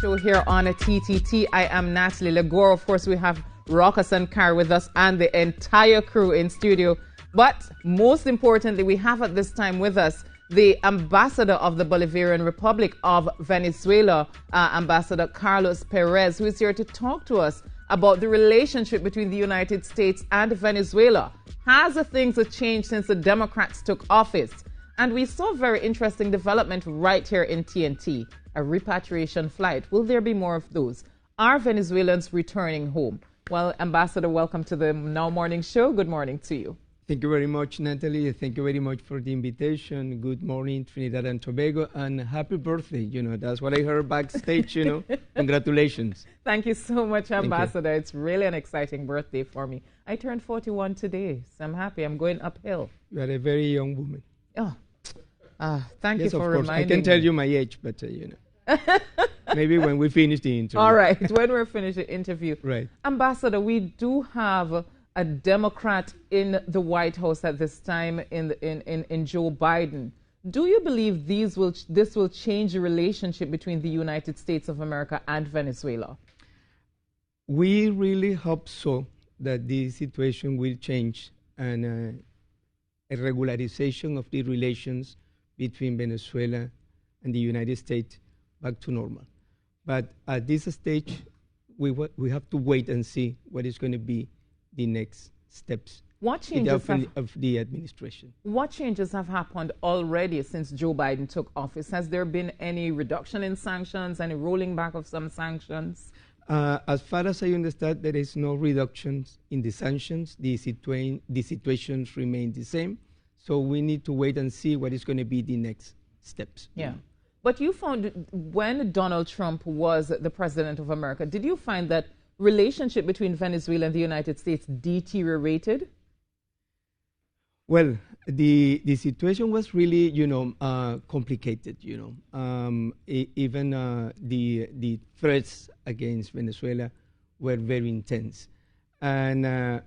show here on a TTT. I am Natalie Legore. Of course, we have Rockus and Carr with us and the entire crew in studio. But most importantly, we have at this time with us the ambassador of the Bolivarian Republic of Venezuela, Ambassador Carlos Perez, who is here to talk to us about the relationship between the United States and Venezuela. Has things changed since the Democrats took office? And we saw a very interesting development right here in TNT, a repatriation flight. Will there be more of those? Are Venezuelans returning home? Well, Ambassador, welcome to the Now Morning Show. Good morning to you. Thank you very much, Natalie. Thank you very much for the invitation. Good morning, Trinidad and Tobago, and happy birthday. You know, that's what I heard backstage, you know. Congratulations. Thank you so much, Ambassador. It's really an exciting birthday for me. I turned 41 today, so I'm happy. I'm going uphill. You are a very young woman. Oh, thank you for reminding me. I can tell you my age, but, you know. Maybe when we finish the interview. All right, when we're finished the interview. Right. Ambassador, we do have a Democrat in the White House at this time in Joe Biden. Do you believe this will change the relationship between the United States of America and Venezuela? We really hope so, that the situation will change and a regularization of the relations between Venezuela and the United States back to normal. But at this stage, we have to wait and see what is going to be the next steps of the administration. What changes have happened already since Joe Biden took office? Has there been any reduction in sanctions, any rolling back of some sanctions? As far as I understand, there is no reductions in the sanctions. The situations remain the same. So we need to wait and see what is going to be the next steps. Yeah. But you found when Donald Trump was the president of America, did you find that relationship between Venezuela and the United States deteriorated? Well, the situation was really, you know, complicated, you know. Even the threats against Venezuela were very intense. And,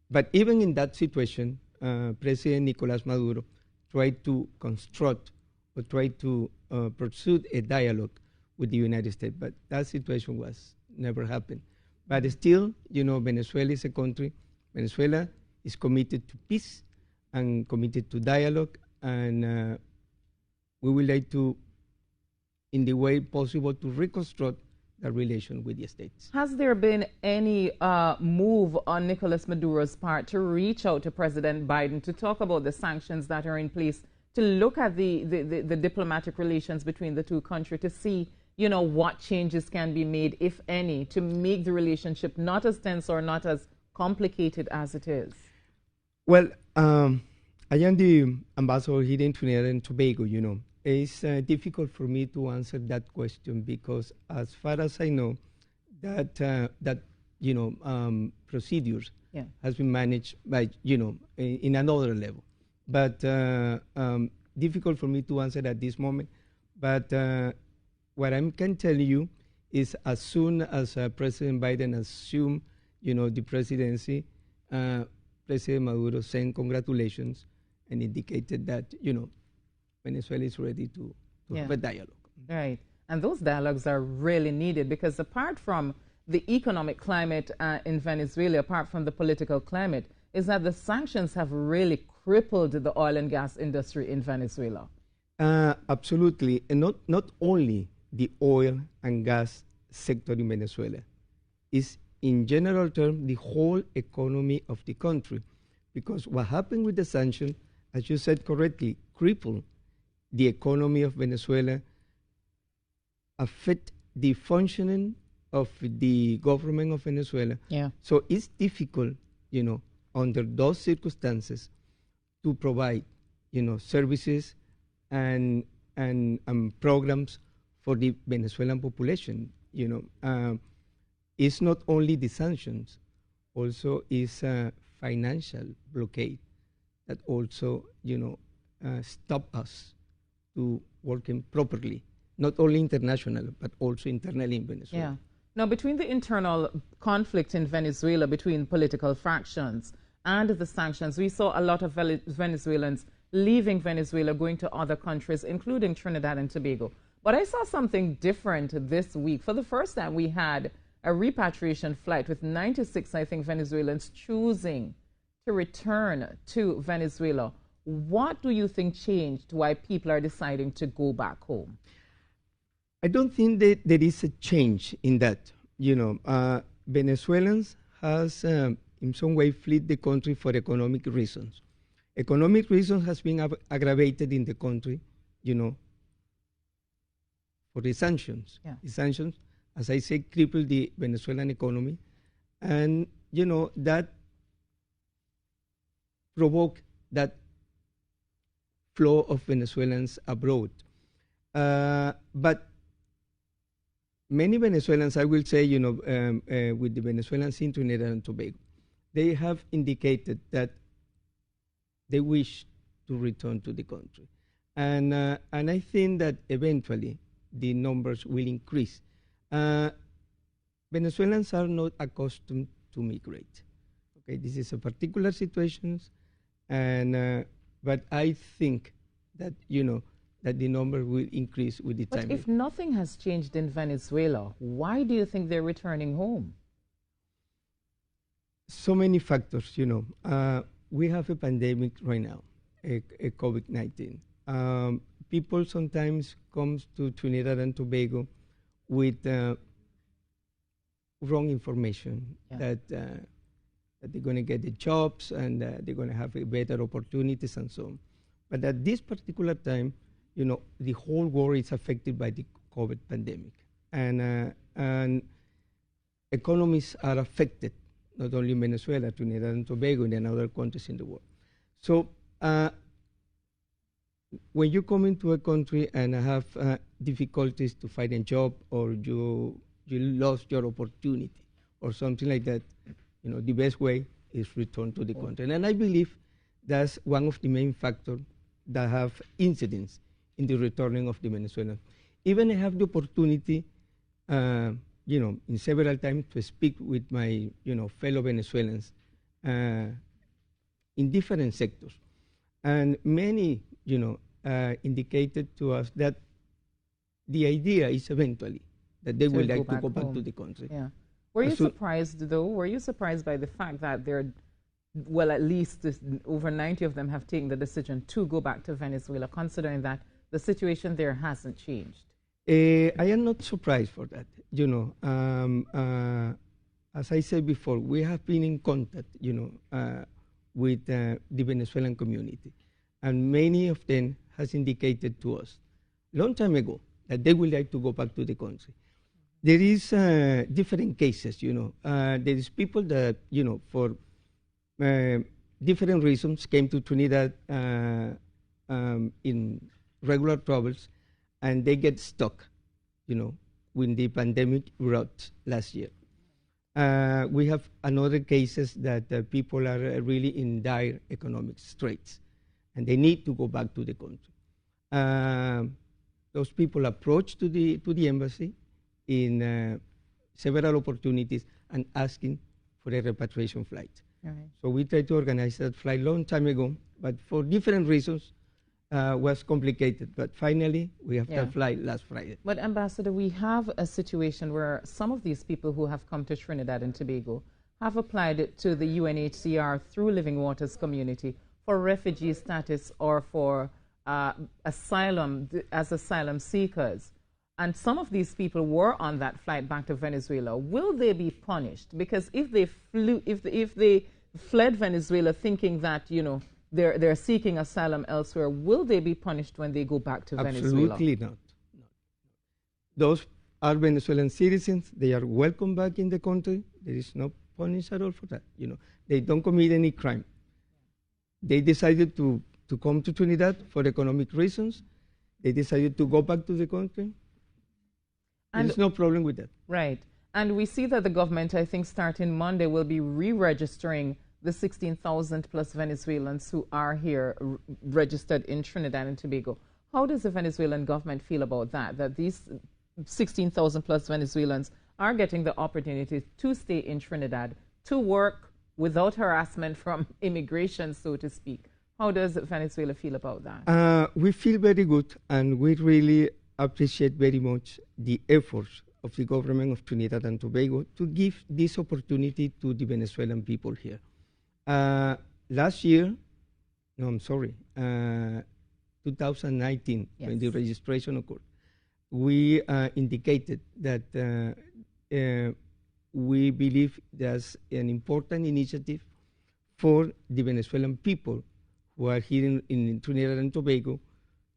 but even in that situation, President Nicolás Maduro tried to construct or tried to pursue a dialogue with the United States, but that situation was never happened. But still, you know, Venezuela is a country. Venezuela is committed to peace and committed to dialogue, and we would like to, in the way possible, to reconstruct the relation with the States. Has there been any move on Nicolas Maduro's part to reach out to President Biden to talk about the sanctions that are in place, to look at the diplomatic relations between the two countries, to see, you know, what changes can be made, if any, to make the relationship not as tense or not as complicated as it is? Well, I am the ambassador here in Trinidad and Tobago, you know. It's difficult for me to answer that question because, as far as I know, that you know, procedures has been managed by, you know, in another level. But difficult for me to answer at this moment. But what I can tell you is, as soon as President Biden assumed, you know, the presidency, President Maduro sent congratulations and indicated that, you know, Venezuela is ready to have a dialogue. Right. And those dialogues are really needed because apart from the economic climate in Venezuela, apart from the political climate, is that the sanctions have really crippled the oil and gas industry in Venezuela. Absolutely. And not only the oil and gas sector in Venezuela. It's, in general terms, the whole economy of the country. Because what happened with the sanctions, as you said correctly, crippled the economy of Venezuela, affect the functioning of the government of Venezuela. Yeah. So it's difficult, you know, under those circumstances to provide, you know, services and programs for the Venezuelan population. You know, it's not only the sanctions, also is a financial blockade that also, you know, stop us to working properly, not only international, but also internally in Venezuela. Yeah. Now, between the internal conflict in Venezuela, between political factions and the sanctions, we saw a lot of Venezuelans leaving Venezuela, going to other countries, including Trinidad and Tobago. But I saw something different this week. For the first time, we had a repatriation flight with 96, I think, Venezuelans choosing to return to Venezuela. What do you think changed why people are deciding to go back home? I don't think that there is a change in that. Venezuelans has in some way fled the country for economic reasons. Economic reasons has been aggravated in the country, for the sanctions. Yeah. The sanctions, as I say, crippled the Venezuelan economy, and that provoked that flow of Venezuelans abroad. But many Venezuelans, I will say, with the Venezuelans in Trinidad and Tobago, they have indicated that they wish to return to the country. And I think that eventually the numbers will increase. Venezuelans are not accustomed to migrate. Okay, this is a particular situation, and but I think that that the number will increase with the time. But if nothing has changed in Venezuela, why do you think they're returning home? So many factors, we have a pandemic right now, a COVID-19. People sometimes come to Trinidad and Tobago with wrong information, that they're going to get the jobs and they're going to have better opportunities and so on. But at this particular time, the whole world is affected by the COVID pandemic, and economies are affected, not only in Venezuela, Trinidad and Tobago, and in other countries in the world. So when you come into a country and have difficulties to find a job, or you lost your opportunity or something like that, the best way is return to the country. And I believe that's one of the main factors that have incidence in the returning of the Venezuelans. Even I have the opportunity, in several times to speak with my, fellow Venezuelans in different sectors. And many, indicated to us that the idea is eventually that they would like to go back to the country. Yeah. Were you surprised, though? Were you surprised by the fact that at least over 90 of them have taken the decision to go back to Venezuela, considering that the situation there hasn't changed? I am not surprised for that. As I said before, we have been in contact, with the Venezuelan community, and many of them has indicated to us long time ago that they would like to go back to the country. There is different cases, there is people that, for different reasons came to Trinidad in regular troubles, and they get stuck, when the pandemic erupted last year. We have another cases that people are really in dire economic straits, and they need to go back to the country. Those people approach to the embassy in several opportunities and asking for a repatriation flight. Right. So we tried to organize that flight long time ago, but for different reasons was complicated. But finally, we have that flight last Friday. But Ambassador, we have a situation where some of these people who have come to Trinidad and Tobago have applied to the UNHCR through Living Waters Community for refugee status or for asylum, as asylum seekers. And some of these people were on that flight back to Venezuela. Will they be punished? Because if they if they fled Venezuela thinking that, they're seeking asylum elsewhere, will they be punished when they go back to Venezuela? Absolutely not. Those are Venezuelan citizens. They are welcome back in the country. There is no punishment at all for that. They don't commit any crime. They decided to come to Trinidad for economic reasons. They decided to go back to the country. And there's no problem with that. Right. And we see that the government, I think starting Monday, will be re-registering the 16,000 plus Venezuelans who are here registered in Trinidad and Tobago. How does the Venezuelan government feel about that these 16,000 plus Venezuelans are getting the opportunity to stay in Trinidad, to work without harassment from immigration, so to speak? How does Venezuela feel about that? We feel very good, and we really appreciate very much the efforts of the government of Trinidad and Tobago to give this opportunity to the Venezuelan people here. Last year, 2019, yes, when the registration occurred, we indicated that we believe there's an important initiative for the Venezuelan people who are here in Trinidad and Tobago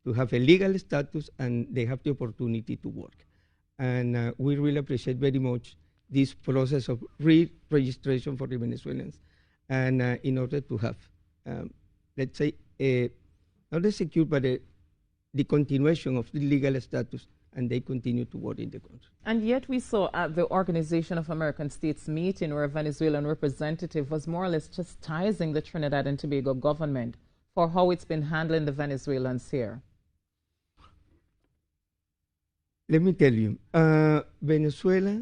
to have a legal status and they have the opportunity to work. And we really appreciate very much this process of re-registration for the Venezuelans, and in order to have, let's say, not a secure, but the continuation of the legal status, and they continue to work in the country. And yet we saw at the Organization of American States meeting where a Venezuelan representative was more or less chastising the Trinidad and Tobago government for how it's been handling the Venezuelans here. Let me tell you, Venezuela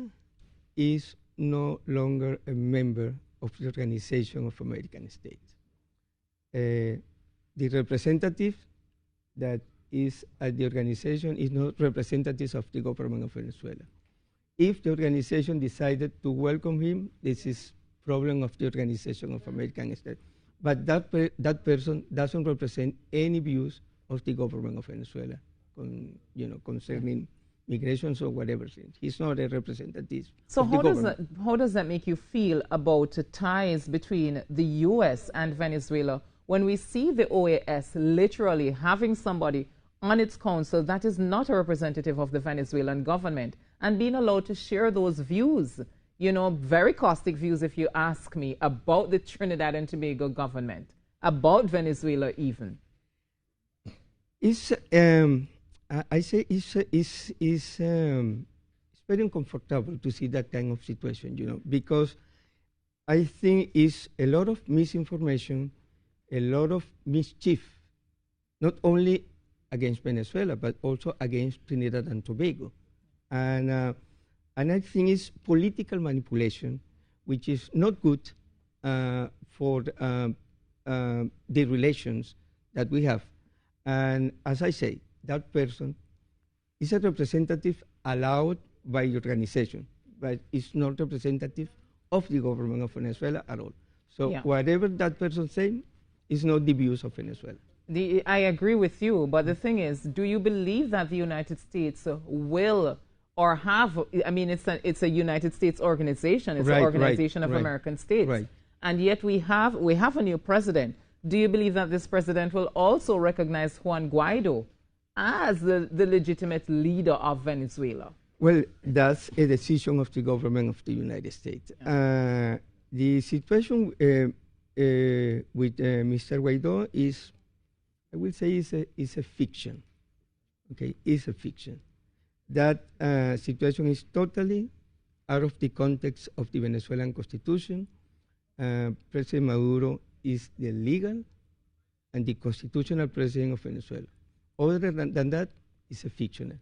is no longer a member of the Organization of American States. The representative that is at the organization is not representatives of the government of Venezuela. If the organization decided to welcome him, this is problem of the Organization of American States. But that person doesn't represent any views of the government of Venezuela, concerning migrations or whatever things. He's not a representative. So of the government. How does that make you feel about ties between the U.S. and Venezuela when we see the OAS literally having somebody on its council that is not a representative of the Venezuelan government and being allowed to share those views, very caustic views, if you ask me, about the Trinidad and Tobago government, about Venezuela even? It's, I say it's very uncomfortable to see that kind of situation, because I think it's a lot of misinformation, a lot of mischief, not only against Venezuela, but also against Trinidad and Tobago. And I think it's political manipulation, which is not good for the relations that we have. And as I say, that person is a representative allowed by the organization, but it's not representative of the government of Venezuela at all. So whatever that person saying is not the views of Venezuela. I agree with you, but the thing is, do you believe that the United States will or have, I mean, it's a United States organization, it's an organization of American states, and yet we have a new president. Do you believe that this president will also recognize Juan Guaido as the legitimate leader of Venezuela? Well, that's a decision of the government of the United States. The situation with Mr. Guaido is, I will say, is a fiction. Okay, it's a fiction. That situation is totally out of the context of the Venezuelan constitution. President Maduro is the legal and the constitutional president of Venezuela. Other than that, it's a fictional.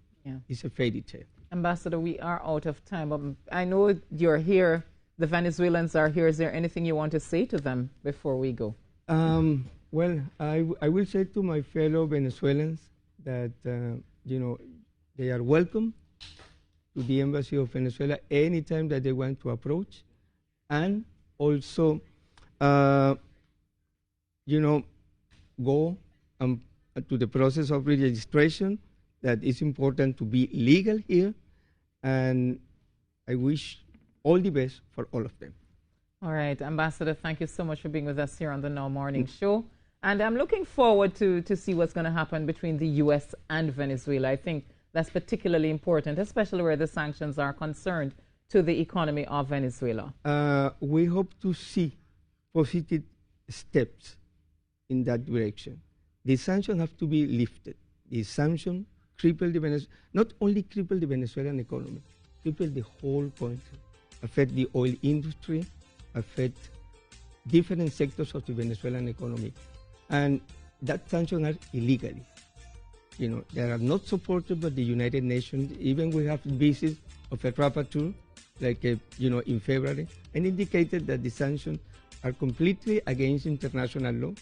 It's a fairy tale. Ambassador, we are out of time. But I know you're here. The Venezuelans are here. Is there anything you want to say to them before we go? Well, I will say to my fellow Venezuelans that, they are welcome to the Embassy of Venezuela anytime that they want to approach. And also, go to the process of registration, that it's important to be legal here. And I wish all the best for all of them. All right, Ambassador, thank you so much for being with us here on the Now Morning Show. And I'm looking forward to see what's going to happen between the U.S. and Venezuela. I think that's particularly important, especially where the sanctions are concerned to the economy of Venezuela. We hope to see positive steps in that direction. The sanctions have to be lifted. The sanctions cripple the not only cripple the Venezuelan economy, cripple the whole country, affect the oil industry, affect different sectors of the Venezuelan economy. And that sanctions are illegally. They are not supported by the United Nations. Even we have visits of a rapporteur, like, in February, and indicated that the sanctions are completely against international law.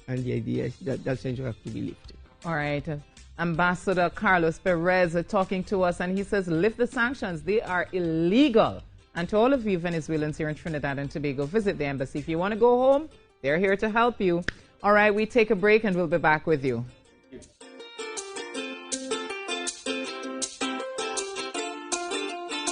And the idea is that sanctions have to be lifted. All right. Ambassador Carlos Perez talking to us, and he says, lift the sanctions. They are illegal. And to all of you Venezuelans here in Trinidad and Tobago, visit the embassy. If you want to go home, they're here to help you. All right, we take a break and we'll be back with you.